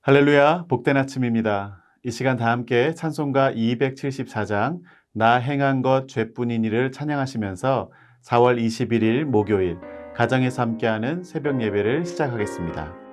할렐루야, 복된 아침입니다. 이 시간 다 함께 찬송가 274장 나 행한 것 죄뿐이니를 찬양하시면서 4월 21일 목요일 가정에서 함께하는 새벽 예배를 시작하겠습니다.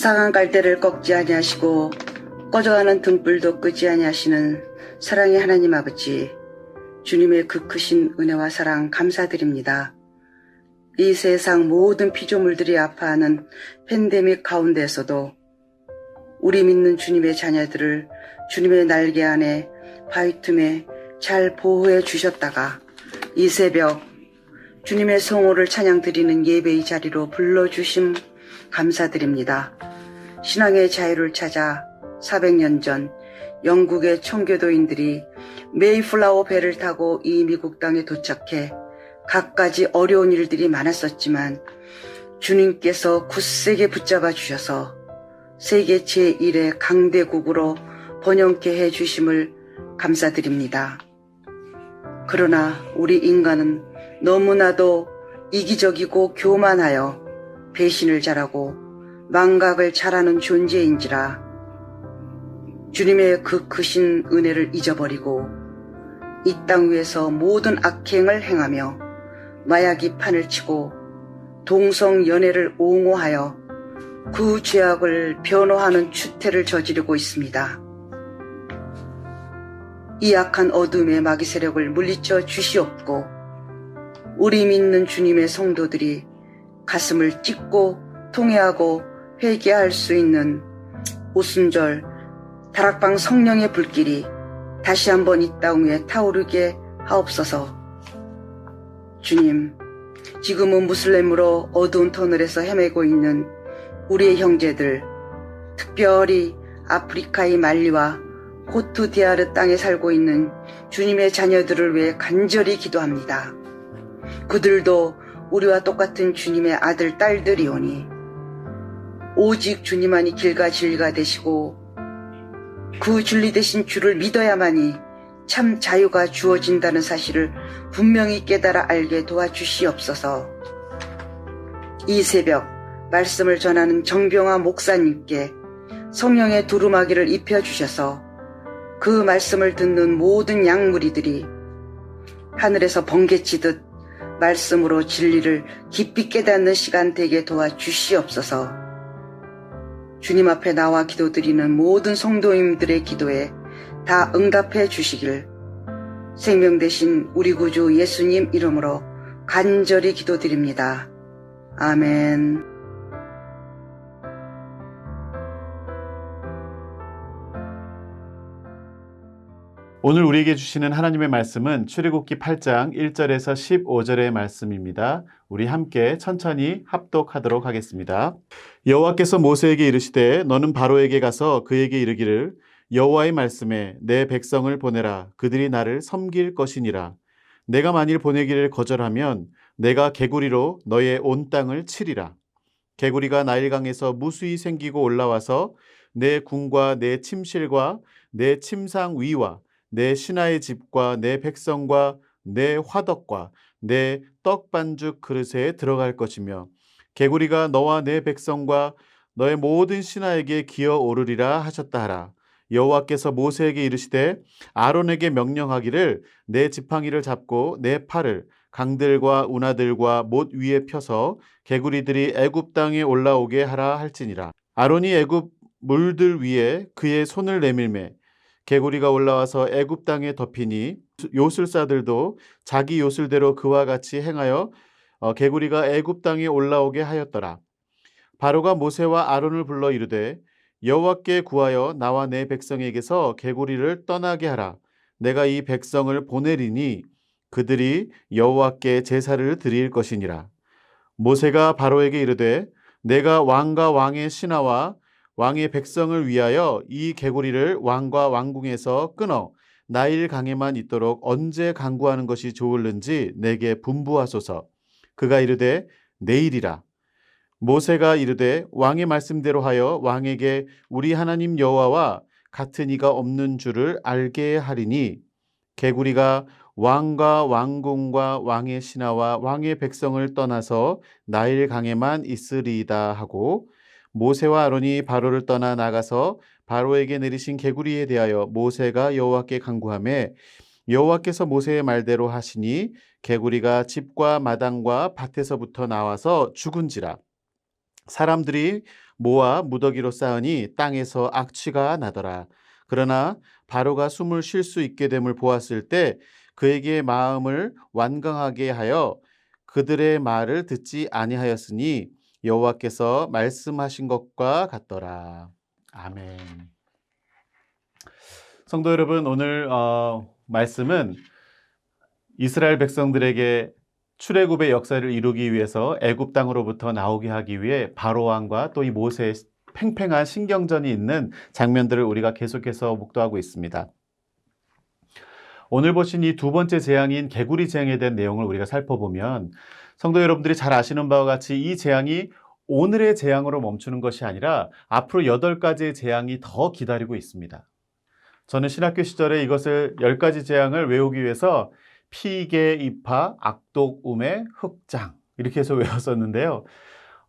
상한 갈대를 꺾지 아니하시고 꺼져가는 등불도 끄지 아니하시는 사랑의 하나님 아버지, 주님의 그 크신 은혜와 사랑 감사드립니다. 이 세상 모든 피조물들이 아파하는 팬데믹 가운데서도 우리 믿는 주님의 자녀들을 주님의 날개 안에 바위틈에 잘 보호해 주셨다가 이 새벽 주님의 성호를 찬양드리는 예배의 자리로 불러주심 감사드립니다. 신앙의 자유를 찾아 400년 전 영국의 청교도인들이 메이플라워 배를 타고 이 미국 땅에 도착해 갖가지 어려운 일들이 많았었지만 주님께서 굳세게 붙잡아 주셔서 세계 제1의 강대국으로 번영케 해 주심을 감사드립니다. 그러나 우리 인간은 너무나도 이기적이고 교만하여 배신을 잘하고 망각을 잘하는 존재인지라 주님의 그 크신 은혜를 잊어버리고 이 땅 위에서 모든 악행을 행하며 마약이 판을 치고 동성연애를 옹호하여 그 죄악을 변호하는 추태를 저지르고 있습니다. 이 악한 어둠의 마귀 세력을 물리쳐 주시옵고 우리 믿는 주님의 성도들이 가슴을 찢고 통회하고 회개할 수 있는 오순절 다락방 성령의 불길이 다시 한번 이 땅 위에 타오르게 하옵소서. 주님, 지금은 무슬림으로 어두운 터널에서 헤매고 있는 우리의 형제들, 특별히 아프리카의 말리와 코트디아르 땅에 살고 있는 주님의 자녀들을 위해 간절히 기도합니다. 그들도 우리와 똑같은 주님의 아들, 딸들이오니 오직 주님만이 길과 진리가 되시고 그 진리 되신 주를 믿어야만이 참 자유가 주어진다는 사실을 분명히 깨달아 알게 도와주시옵소서. 이 새벽 말씀을 전하는 정병화 목사님께 성령의 두루마기를 입혀주셔서 그 말씀을 듣는 모든 양무리들이 하늘에서 번개치듯 말씀으로 진리를 깊이 깨닫는 시간 되게 도와주시옵소서. 주님 앞에 나와 기도드리는 모든 성도님들의 기도에 다 응답해 주시길 생명 되신 우리 구주 예수님 이름으로 간절히 기도드립니다. 아멘. 오늘 우리에게 주시는 하나님의 말씀은 출애굽기 8장 1절에서 15절의 말씀입니다. 우리 함께 천천히 합독하도록 하겠습니다. 여호와께서 모세에게 이르시되 너는 바로에게 가서 그에게 이르기를 여호와의 말씀에 내 백성을 보내라. 그들이 나를 섬길 것이니라. 내가 만일 보내기를 거절하면 내가 개구리로 너의 온 땅을 치리라. 개구리가 나일강에서 무수히 생기고 올라와서 내 궁과 내 침실과 내 침상 위와 내 신하의 집과 내 백성과 내 화덕과 내 떡반죽 그릇에 들어갈 것이며 개구리가 너와 내 백성과 너의 모든 신하에게 기어오르리라 하셨다 하라. 여호와께서 모세에게 이르시되 아론에게 명령하기를 내 지팡이를 잡고 내 팔을 강들과 운하들과 못 위에 펴서 개구리들이 애굽 땅에 올라오게 하라 할지니라. 아론이 애굽 물들 위에 그의 손을 내밀매 개구리가 올라와서 애굽 땅에 덮이니 요술사들도 자기 요술대로 그와 같이 행하여 개구리가 애굽 땅에 올라오게 하였더라. 바로가 모세와 아론을 불러 이르되 여호와께 구하여 나와 내 백성에게서 개구리를 떠나게 하라. 내가 이 백성을 보내리니 그들이 여호와께 제사를 드릴 것이니라. 모세가 바로에게 이르되 내가 왕과 왕의 신하와 왕의 백성을 위하여 이 개구리를 왕과 왕궁에서 끊어 나일 강에만 있도록 언제 강구하는 것이 좋을는지 내게 분부하소서. 그가 이르되 내일이라. 모세가 이르되 왕의 말씀대로 하여 왕에게 우리 하나님 여호와와 같은 이가 없는 줄을 알게 하리니 개구리가 왕과 왕궁과 왕의 신하와 왕의 백성을 떠나서 나일 강에만 있으리이다 하고 모세와 아론이 바로를 떠나 나가서 바로에게 내리신 개구리에 대하여 모세가 여호와께 간구하매 여호와께서 모세의 말대로 하시니 개구리가 집과 마당과 밭에서부터 나와서 죽은지라. 사람들이 모아 무더기로 쌓으니 땅에서 악취가 나더라. 그러나 바로가 숨을 쉴 수 있게 됨을 보았을 때 그에게 마음을 완강하게 하여 그들의 말을 듣지 아니하였으니 여호와께서 말씀하신 것과 같더라. 아멘. 성도 여러분, 오늘 말씀은 이스라엘 백성들에게 출애굽의 역사를 이루기 위해서 애굽 땅으로부터 나오게 하기 위해 바로 왕과 또 이 모세의 팽팽한 신경전이 있는 장면들을 우리가 계속해서 묵도하고 있습니다. 오늘 보신 이 두 번째 재앙인 개구리 재앙에 대한 내용을 우리가 살펴보면 성도 여러분들이 잘 아시는 바와 같이 이 재앙이 오늘의 재앙으로 멈추는 것이 아니라 앞으로 8가지의 재앙이 더 기다리고 있습니다. 저는 신학교 시절에 이것을 10가지 재앙을 외우기 위해서 피개, 이파, 악독, 우매, 흑장 이렇게 해서 외웠었는데요.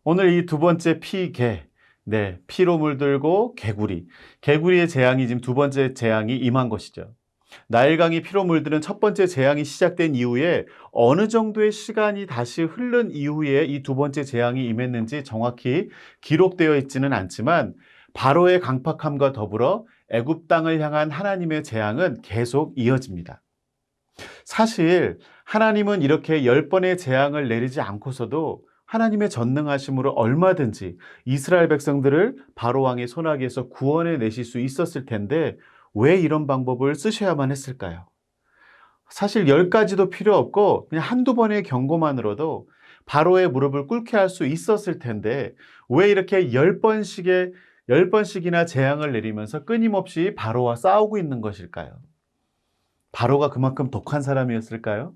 오늘 이 두 번째 피개, 피로 물들고 개구리의 재앙이 지금 두 번째 재앙이 임한 것이죠. 나일강이 피로 물드는 첫 번째 재앙이 시작된 이후에 어느 정도의 시간이 다시 흐른 이후에 이 두 번째 재앙이 임했는지 정확히 기록되어 있지는 않지만 바로의 강팍함과 더불어 애굽 땅을 향한 하나님의 재앙은 계속 이어집니다. 사실 하나님은 이렇게 10번의 재앙을 내리지 않고서도 하나님의 전능하심으로 얼마든지 이스라엘 백성들을 바로 왕의 손아귀에서 구원해 내실 수 있었을 텐데 왜 이런 방법을 쓰셔야만 했을까요? 사실 10가지도 필요 없고 그냥 한두 번의 경고만으로도 바로의 무릎을 꿇게 할 수 있었을 텐데 왜 이렇게 10번씩이나 재앙을 내리면서 끊임없이 바로와 싸우고 있는 것일까요? 바로가 그만큼 독한 사람이었을까요?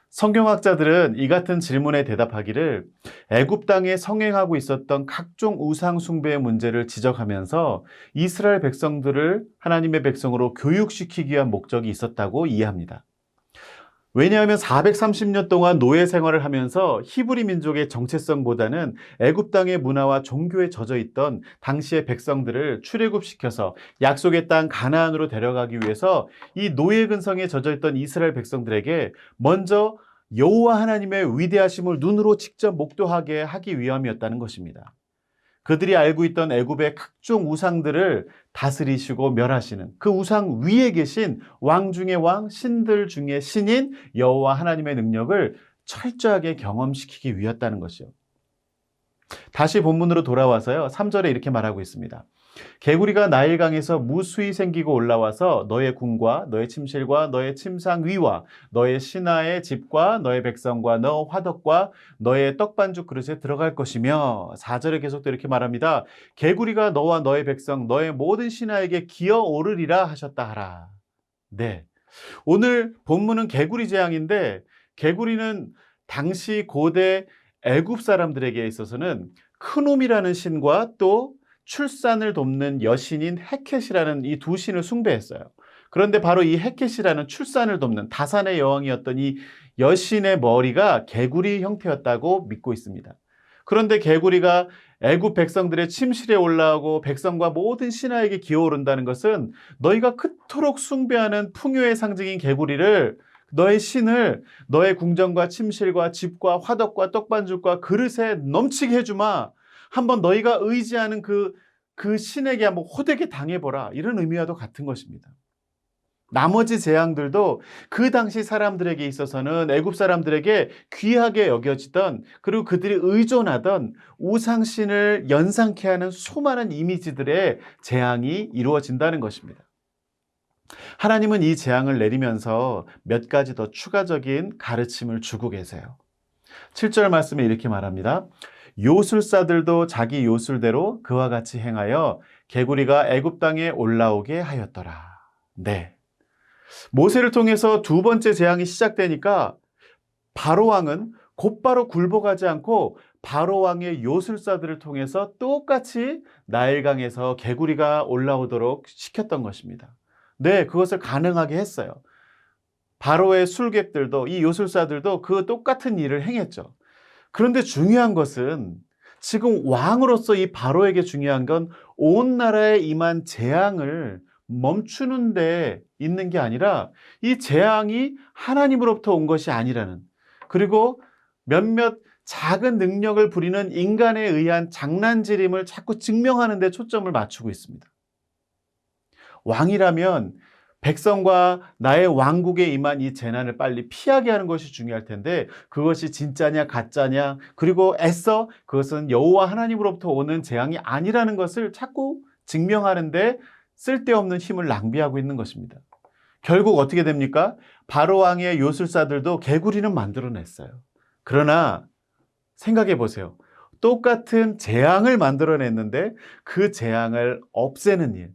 성경학자들은 이 같은 질문에 대답하기를 애굽 땅에 성행하고 있었던 각종 우상 숭배의 문제를 지적하면서 이스라엘 백성들을 하나님의 백성으로 교육시키기 위한 목적이 있었다고 이해합니다. 왜냐하면 430년 동안 노예 생활을 하면서 히브리 민족의 정체성보다는 애굽 땅의 문화와 종교에 젖어 있던 당시의 백성들을 출애굽시켜서 약속의 땅 가나안으로 데려가기 위해서 이 노예 근성에 젖어 있던 이스라엘 백성들에게 먼저 여호와 하나님의 위대하심을 눈으로 직접 목도하게 하기 위함이었다는 것입니다. 그들이 알고 있던 애굽의 각종 우상들을 다스리시고 멸하시는 그 우상 위에 계신 왕 중의 왕, 신들 중의 신인 여호와 하나님의 능력을 철저하게 경험시키기 위했다는 것이요. 다시 본문으로 돌아와서요. 3절에 이렇게 말하고 있습니다. 개구리가 나일강에서 무수히 생기고 올라와서 너의 궁과 너의 침실과 너의 침상 위와 너의 신하의 집과 너의 백성과 너 화덕과 너의 떡반죽 그릇에 들어갈 것이며 4절에 계속 또 이렇게 말합니다. 개구리가 너와 너의 백성 너의 모든 신하에게 기어오르리라 하셨다 하라. 네, 오늘 본문은 개구리 재앙인데 개구리는 당시 고대 애굽 사람들에게 있어서는 크놈이라는 신과 또 출산을 돕는 여신인 헤켓이라는 이 두 신을 숭배했어요. 그런데 바로 이 헤켓이라는 출산을 돕는 다산의 여왕이었던 이 여신의 머리가 개구리 형태였다고 믿고 있습니다. 그런데 개구리가 애굽 백성들의 침실에 올라오고 백성과 모든 신하에게 기어오른다는 것은 너희가 그토록 숭배하는 풍요의 상징인 개구리를 너의 신을 너의 궁전과 침실과 집과 화덕과 떡반죽과 그릇에 넘치게 해주마. 한번 너희가 의지하는 그 신에게 한번 호되게 당해보라. 이런 의미와도 같은 것입니다. 나머지 재앙들도 그 당시 사람들에게 있어서는 애굽 사람들에게 귀하게 여겨지던 그리고 그들이 의존하던 우상신을 연상케 하는 수많은 이미지들의 재앙이 이루어진다는 것입니다. 하나님은 이 재앙을 내리면서 몇 가지 더 추가적인 가르침을 주고 계세요. 7절 말씀에 이렇게 말합니다. 요술사들도 자기 요술대로 그와 같이 행하여 개구리가 애굽 땅에 올라오게 하였더라. 네. 모세를 통해서 두 번째 재앙이 시작되니까 바로 왕은 곧바로 굴복하지 않고 바로 왕의 요술사들을 통해서 똑같이 나일강에서 개구리가 올라오도록 시켰던 것입니다. 네, 그것을 가능하게 했어요. 바로의 술객들도 이 요술사들도 그 똑같은 일을 행했죠. 그런데 중요한 것은 지금 왕으로서 이 바로에게 중요한 건 온 나라에 임한 재앙을 멈추는 데 있는 게 아니라 이 재앙이 하나님으로부터 온 것이 아니라는, 그리고 몇몇 작은 능력을 부리는 인간에 의한 장난질임을 자꾸 증명하는 데 초점을 맞추고 있습니다. 왕이라면 백성과 나의 왕국에 임한 이 재난을 빨리 피하게 하는 것이 중요할 텐데 그것이 진짜냐 가짜냐, 그리고 애써 그것은 여호와 하나님으로부터 오는 재앙이 아니라는 것을 자꾸 증명하는데 쓸데없는 힘을 낭비하고 있는 것입니다. 결국 어떻게 됩니까? 바로 왕의 요술사들도 개구리는 만들어냈어요. 그러나 생각해 보세요. 똑같은 재앙을 만들어냈는데 그 재앙을 없애는 일,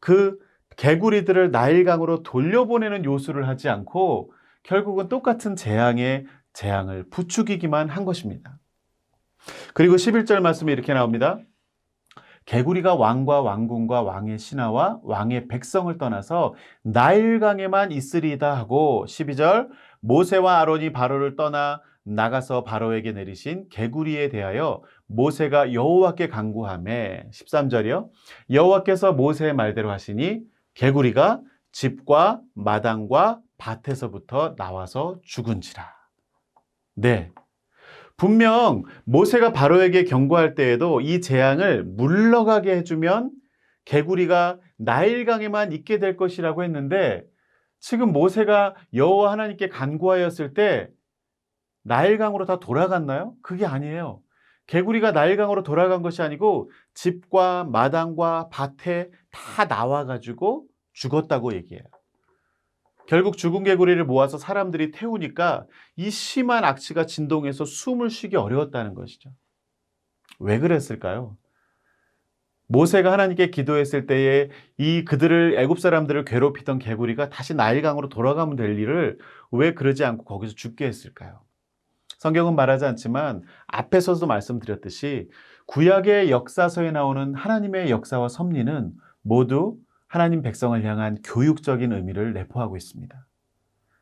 그 개구리들을 나일강으로 돌려보내는 요술을 하지 않고 결국은 똑같은 재앙에 재앙을 부추기기만 한 것입니다. 그리고 11절 말씀이 이렇게 나옵니다. 개구리가 왕과 왕궁과 왕의 신하와 왕의 백성을 떠나서 나일강에만 있으리이다 하고 12절 모세와 아론이 바로를 떠나 나가서 바로에게 내리신 개구리에 대하여 모세가 여호와께 간구하매 13절이요. 여호와께서 모세의 말대로 하시니 개구리가 집과 마당과 밭에서부터 나와서 죽은지라. 네. 분명 모세가 바로에게 경고할 때에도 이 재앙을 물러가게 해주면 개구리가 나일강에만 있게 될 것이라고 했는데, 지금 모세가 여호와 하나님께 간구하였을 때 나일강으로 다 돌아갔나요? 그게 아니에요. 개구리가 나일강으로 돌아간 것이 아니고 집과 마당과 밭에 다 나와가지고 죽었다고 얘기해요. 결국 죽은 개구리를 모아서 사람들이 태우니까 이 심한 악취가 진동해서 숨을 쉬기 어려웠다는 것이죠. 왜 그랬을까요? 모세가 하나님께 기도했을 때에 이 그들을 애굽 사람들을 괴롭히던 개구리가 다시 나일강으로 돌아가면 될 일을 왜 그러지 않고 거기서 죽게 했을까요? 성경은 말하지 않지만 앞에서도 말씀드렸듯이 구약의 역사서에 나오는 하나님의 역사와 섭리는 모두 하나님 백성을 향한 교육적인 의미를 내포하고 있습니다.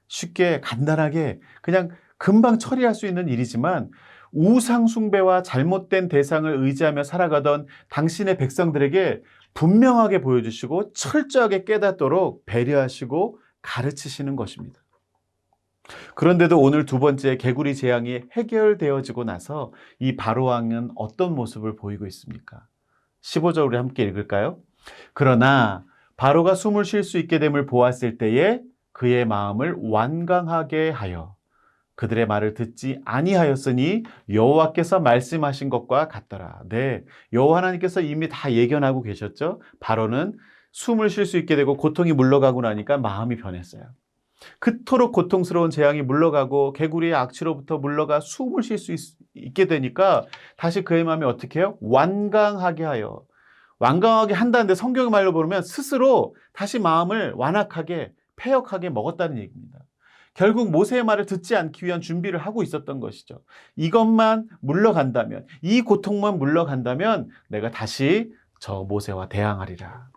쉽게 간단하게 그냥 금방 처리할 수 있는 일이지만 우상 숭배와 잘못된 대상을 의지하며 살아가던 당신의 백성들에게 분명하게 보여주시고 철저하게 깨닫도록 배려하시고 가르치시는 것입니다. 그런데도 오늘 두 번째 개구리 재앙이 해결되어지고 나서 이 바로 왕은 어떤 모습을 보이고 있습니까? 15절 우리 함께 읽을까요? 그러나 바로가 숨을 쉴 수 있게 됨을 보았을 때에 그의 마음을 완강하게 하여 그들의 말을 듣지 아니하였으니 여호와께서 말씀하신 것과 같더라. 네, 여호와 하나님께서 이미 다 예견하고 계셨죠. 바로는 숨을 쉴 수 있게 되고 고통이 물러가고 나니까 마음이 변했어요. 그토록 고통스러운 재앙이 물러가고 개구리의 악취로부터 물러가 숨을 쉴 수 있게 되니까 다시 그의 마음이 어떻게 해요? 완강하게 하여. 완강하게 한다는데 성경의 말로 보면 스스로 다시 마음을 완악하게 패역하게 먹었다는 얘기입니다. 결국 모세의 말을 듣지 않기 위한 준비를 하고 있었던 것이죠. 이것만 물러간다면, 이 고통만 물러간다면 내가 다시 저 모세와 대항하리라.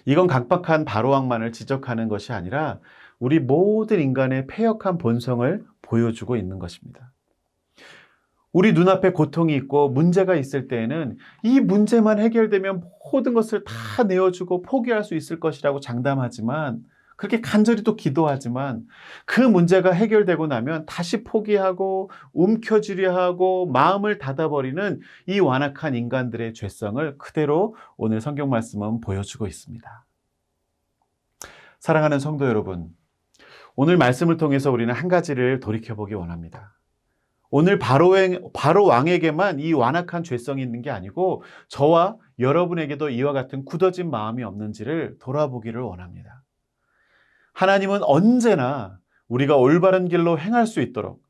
이건 각박한 바로왕만을 지적하는 것이 아니라 우리 모든 인간의 패역한 본성을 보여주고 있는 것입니다. 우리 눈앞에 고통이 있고 문제가 있을 때에는 이 문제만 해결되면 모든 것을 다 내어주고 포기할 수 있을 것이라고 장담하지만, 그렇게 간절히 또 기도하지만 그 문제가 해결되고 나면 다시 포기하고 움켜쥐려 하고 마음을 닫아버리는 이 완악한 인간들의 죄성을 그대로 오늘 성경 말씀은 보여주고 있습니다. 사랑하는 성도 여러분, 오늘 말씀을 통해서 우리는 한 가지를 돌이켜보기 원합니다. 오늘 바로 왕에게만 이 완악한 죄성이 있는 게 아니고 저와 여러분에게도 이와 같은 굳어진 마음이 없는지를 돌아보기를 원합니다. 하나님은 언제나 우리가 올바른 길로 행할 수 있도록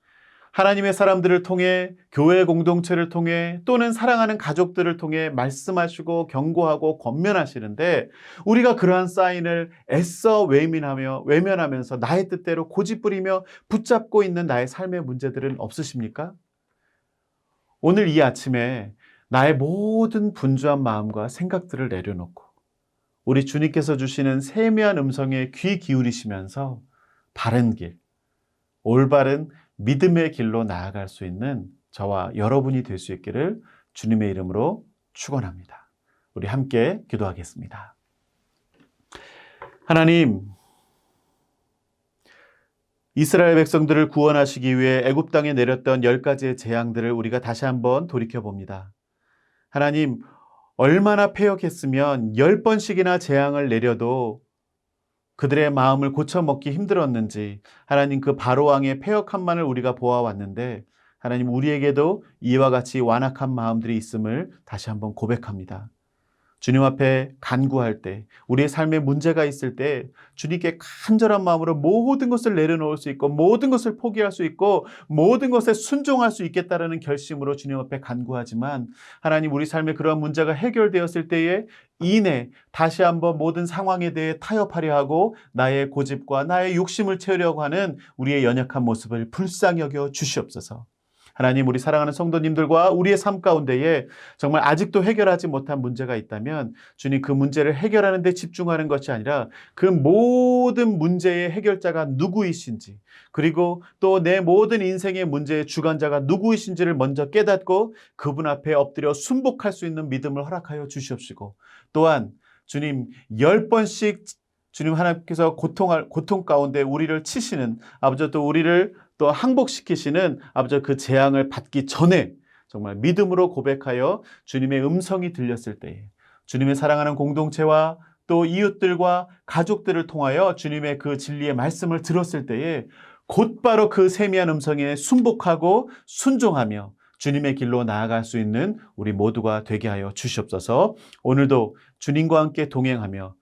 하나님의 사람들을 통해, 교회 공동체를 통해, 또는 사랑하는 가족들을 통해 말씀하시고 경고하고 권면하시는데, 우리가 그러한 사인을 애써 외면하면서 나의 뜻대로 고집부리며 붙잡고 있는 나의 삶의 문제들은 없으십니까? 오늘 이 아침에 나의 모든 분주한 마음과 생각들을 내려놓고 우리 주님께서 주시는 세미한 음성에 귀 기울이시면서 바른 길, 올바른 믿음의 길로 나아갈 수 있는 저와 여러분이 될 수 있기를 주님의 이름으로 축원합니다. 우리 함께 기도하겠습니다. 하나님, 이스라엘 백성들을 구원하시기 위해 애굽 땅에 내렸던 10가지의 재앙들을 우리가 다시 한번 돌이켜봅니다. 하나님, 얼마나 패역했으면 10번씩이나 재앙을 내려도 그들의 마음을 고쳐먹기 힘들었는지, 하나님 그 바로왕의 패역함만을 우리가 보아왔는데, 하나님 우리에게도 이와 같이 완악한 마음들이 있음을 다시 한번 고백합니다. 주님 앞에 간구할 때, 우리의 삶에 문제가 있을 때 주님께 간절한 마음으로 모든 것을 내려놓을 수 있고 모든 것을 포기할 수 있고 모든 것에 순종할 수 있겠다라는 결심으로 주님 앞에 간구하지만, 하나님 우리 삶에 그러한 문제가 해결되었을 때에 이내 다시 한번 모든 상황에 대해 타협하려 하고 나의 고집과 나의 욕심을 채우려고 하는 우리의 연약한 모습을 불쌍히 여겨 주시옵소서. 하나님, 우리 사랑하는 성도님들과 우리의 삶 가운데에 정말 아직도 해결하지 못한 문제가 있다면 주님 그 문제를 해결하는 데 집중하는 것이 아니라 그 모든 문제의 해결자가 누구이신지, 그리고 또 내 모든 인생의 문제의 주관자가 누구이신지를 먼저 깨닫고 그분 앞에 엎드려 순복할 수 있는 믿음을 허락하여 주시옵시고, 또한 주님 10번씩 주님 하나님께서 고통 가운데 우리를 치시는 아버지 또 우리를 또 항복시키시는 아버지 그 재앙을 받기 전에 정말 믿음으로 고백하여 주님의 음성이 들렸을 때에 주님의 사랑하는 공동체와 또 이웃들과 가족들을 통하여 주님의 그 진리의 말씀을 들었을 때에 곧바로 그 세미한 음성에 순복하고 순종하며 주님의 길로 나아갈 수 있는 우리 모두가 되게 하여 주시옵소서. 오늘도 주님과 함께 동행하며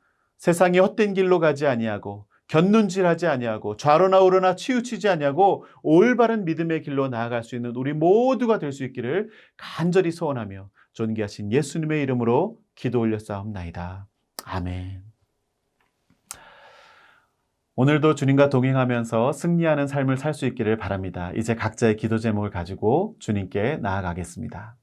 세상이 헛된 길로 가지 아니하고 곁눈질하지 아니하고 좌로나 우로나 치우치지 아니하고 올바른 믿음의 길로 나아갈 수 있는 우리 모두가 될 수 있기를 간절히 소원하며 존귀하신 예수님의 이름으로 기도 올렸사옵나이다. 아멘. 오늘도 주님과 동행하면서 승리하는 삶을 살 수 있기를 바랍니다. 이제 각자의 기도 제목을 가지고 주님께 나아가겠습니다.